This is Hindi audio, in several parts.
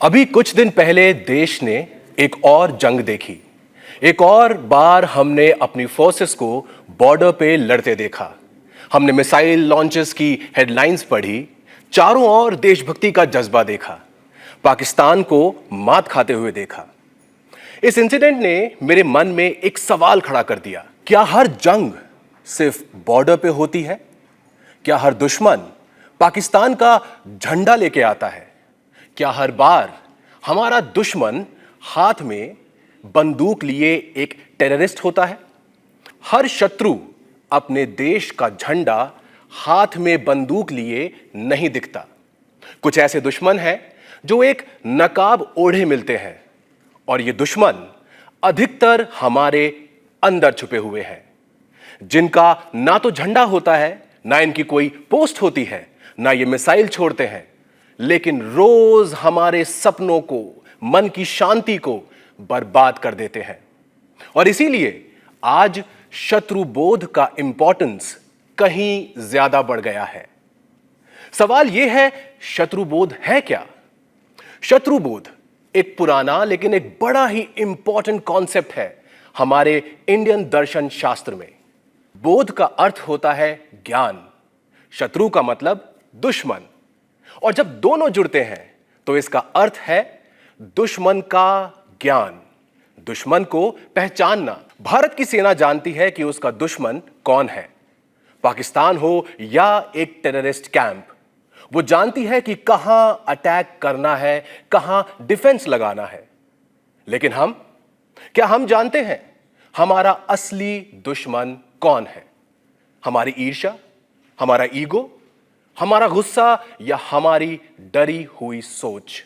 अभी कुछ दिन पहले देश ने एक और जंग देखी। एक और बार हमने अपनी फोर्सेस को बॉर्डर पे लड़ते देखा। हमने मिसाइल लॉन्चेस की हेडलाइंस पढ़ी, चारों ओर देशभक्ति का जज्बा देखा, पाकिस्तान को मात खाते हुए देखा। इस इंसिडेंट ने मेरे मन में एक सवाल खड़ा कर दिया। क्या हर जंग सिर्फ बॉर्डर पे होती है? क्या हर दुश्मन पाकिस्तान का झंडा लेके आता है? क्या हर बार हमारा दुश्मन हाथ में बंदूक लिए एक टेररिस्ट होता है? हर शत्रु अपने देश का झंडा हाथ में बंदूक लिए नहीं दिखता। कुछ ऐसे दुश्मन हैं जो एक नकाब ओढ़े मिलते हैं, और ये दुश्मन अधिकतर हमारे अंदर छुपे हुए हैं, जिनका ना तो झंडा होता है, ना इनकी कोई पोस्ट होती है, ना ये मिसाइल छोड़ते हैं, लेकिन रोज हमारे सपनों को, मन की शांति को बर्बाद कर देते हैं। और इसीलिए आज शत्रुबोध का इंपॉर्टेंस कहीं ज्यादा बढ़ गया है। सवाल यह है, शत्रुबोध है क्या? शत्रुबोध एक पुराना लेकिन एक बड़ा ही इंपॉर्टेंट कॉन्सेप्ट है हमारे इंडियन दर्शन शास्त्र में। बोध का अर्थ होता है ज्ञान, शत्रु का मतलब दुश्मन, और जब दोनों जुड़ते हैं तो इसका अर्थ है दुश्मन का ज्ञान, दुश्मन को पहचानना। भारत की सेना जानती है कि उसका दुश्मन कौन है, पाकिस्तान हो या एक टेररिस्ट कैंप। वो जानती है कि कहां अटैक करना है, कहां डिफेंस लगाना है। लेकिन क्या हम जानते हैं हमारा असली दुश्मन कौन है? हमारी ईर्ष्या, हमारा ईगो, हमारा गुस्सा, या हमारी डरी हुई सोच?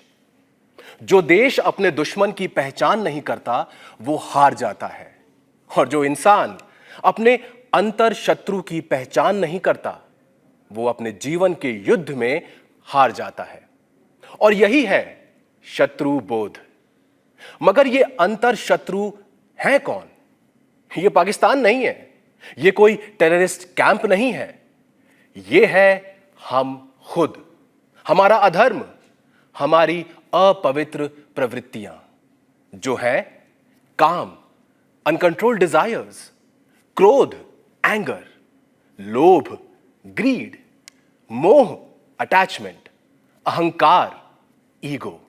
जो देश अपने दुश्मन की पहचान नहीं करता वो हार जाता है, और जो इंसान अपने अंतर शत्रु की पहचान नहीं करता वो अपने जीवन के युद्ध में हार जाता है। और यही है शत्रु बोध। मगर ये अंतर शत्रु है कौन? ये पाकिस्तान नहीं है, ये कोई टेररिस्ट कैंप नहीं है, ये है हम खुद, हमारा अधर्म, हमारी अपवित्र प्रवृत्तियां, जो है काम, अनकंट्रोल्ड डिजायर्स, क्रोध, एंगर, लोभ, ग्रीड, मोह, अटैचमेंट, अहंकार, ईगो।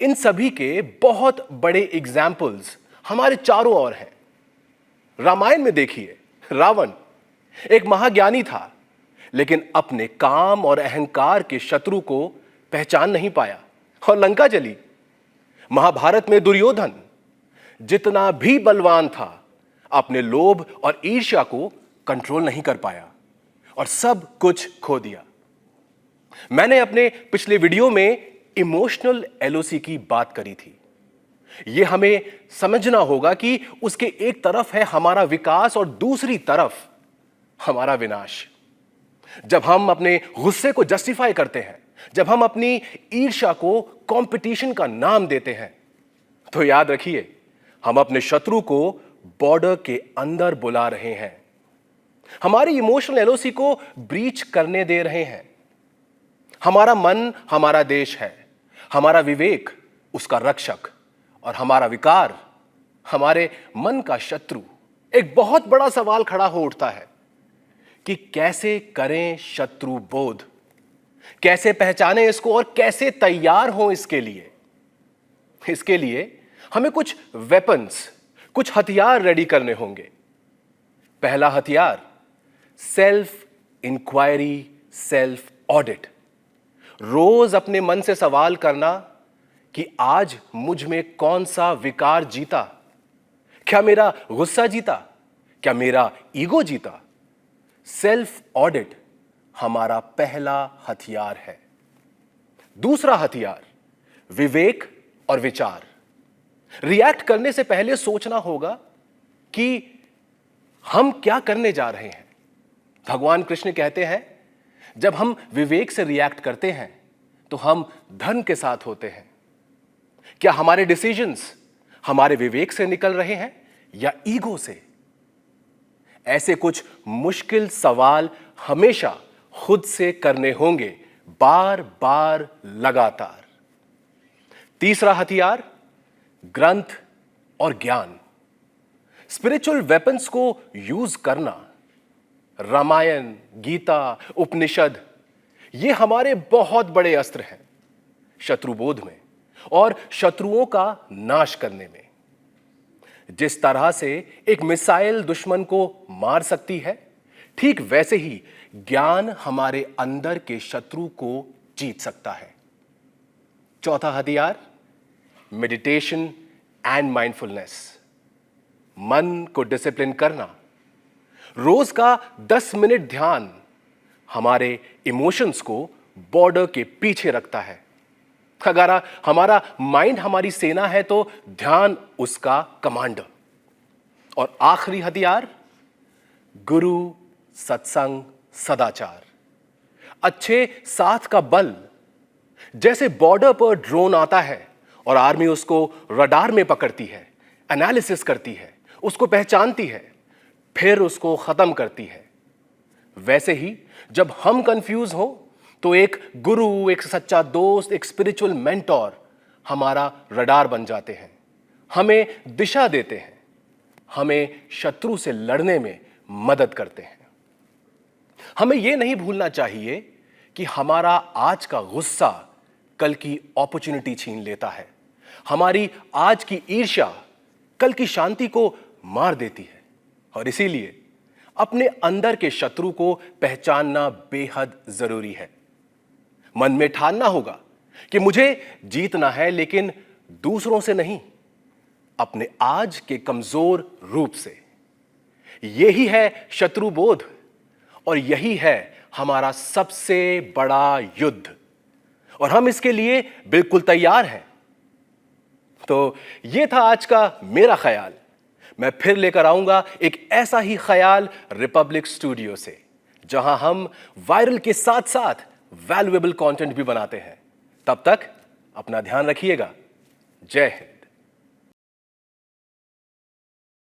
इन सभी के बहुत बड़े एग्जाम्पल्स हमारे चारों ओर हैं। रामायण में देखिए, रावण एक महाज्ञानी था, लेकिन अपने काम और अहंकार के शत्रु को पहचान नहीं पाया और लंका जली। महाभारत में दुर्योधन जितना भी बलवान था, अपने लोभ और ईर्ष्या को कंट्रोल नहीं कर पाया और सब कुछ खो दिया। मैंने अपने पिछले वीडियो में इमोशनल एलओसी की बात करी थी। यह हमें समझना होगा कि उसके एक तरफ है हमारा विकास और दूसरी तरफ हमारा विनाश। जब हम अपने गुस्से को जस्टिफाई करते हैं, जब हम अपनी ईर्ष्या को कंपटीशन का नाम देते हैं, तो याद रखिए हम अपने शत्रु को बॉर्डर के अंदर बुला रहे हैं, हमारी इमोशनल एलओसी को ब्रीच करने दे रहे हैं। हमारा मन हमारा देश है, हमारा विवेक उसका रक्षक, और हमारा विकार हमारे मन का शत्रु। एक बहुत बड़ा सवाल खड़ा हो उठता है कि कैसे करें शत्रु बोध, कैसे पहचानें इसको और कैसे तैयार हों इसके लिए। इसके लिए हमें कुछ वेपन्स, कुछ हथियार रेडी करने होंगे। पहला हथियार, सेल्फ इंक्वायरी, सेल्फ ऑडिट। रोज अपने मन से सवाल करना कि आज मुझ में कौन सा विकार जीता? क्या मेरा गुस्सा जीता? क्या मेरा ईगो जीता? सेल्फ ऑडिट हमारा पहला हथियार है। दूसरा हथियार, विवेक और विचार। रिएक्ट करने से पहले सोचना होगा कि हम क्या करने जा रहे हैं। भगवान कृष्ण कहते हैं, जब हम विवेक से रिएक्ट करते हैं तो हम धर्म के साथ होते हैं। क्या हमारे डिसीजंस हमारे विवेक से निकल रहे हैं या ईगो से? ऐसे कुछ मुश्किल सवाल हमेशा खुद से करने होंगे, बार बार, लगातार। तीसरा हथियार ग्रंथ और ज्ञान। स्पिरिचुअल वेपन्स को यूज करना, रामायण, गीता, उपनिषद, ये हमारे बहुत बड़े अस्त्र हैं शत्रुबोध में और शत्रुओं का नाश करने में। जिस तरह से एक मिसाइल दुश्मन को मार सकती है, ठीक वैसे ही ज्ञान हमारे अंदर के शत्रु को जीत सकता है। चौथा हथियार मेडिटेशन एंड माइंडफुलनेस। मन को डिसिप्लिन करना। रोज का 10 मिनट ध्यान हमारे इमोशंस को बॉर्डर के पीछे रखता है। अगर हमारा माइंड हमारी सेना है तो ध्यान उसका कमांडर। और आखिरी हथियार गुरु, सत्संग, सदाचार। अच्छे साथ का बल। जैसे बॉर्डर पर ड्रोन आता है और आर्मी उसको रडार में पकड़ती है, एनालिसिस करती है, उसको पहचानती है, फिर उसको खत्म करती है, वैसे ही जब हम कंफ्यूज हो तो एक गुरु, एक सच्चा दोस्त, एक स्पिरिचुअल मेंटोर हमारा रडार बन जाते हैं, हमें दिशा देते हैं, हमें शत्रु से लड़ने में मदद करते हैं। हमें यह नहीं भूलना चाहिए कि हमारा आज का गुस्सा कल की अपॉर्चुनिटी छीन लेता है। हमारी आज की ईर्ष्या कल की शांति को मार देती है। और इसीलिए अपने अंदर के शत्रु को पहचानना बेहद जरूरी है। मन में ठानना होगा कि मुझे जीतना है, लेकिन दूसरों से नहीं, अपने आज के कमजोर रूप से। यही है शत्रुबोध और यही है हमारा सबसे बड़ा युद्ध, और हम इसके लिए बिल्कुल तैयार हैं। तो यह था आज का मेरा ख्याल। मैं फिर लेकर आऊंगा एक ऐसा ही ख्याल रिपब्लिक स्टूडियो से, जहां हम वायरल के साथ साथ वैल्यूएबल कंटेंट भी बनाते हैं। तब तक अपना ध्यान रखिएगा। जय हिंद।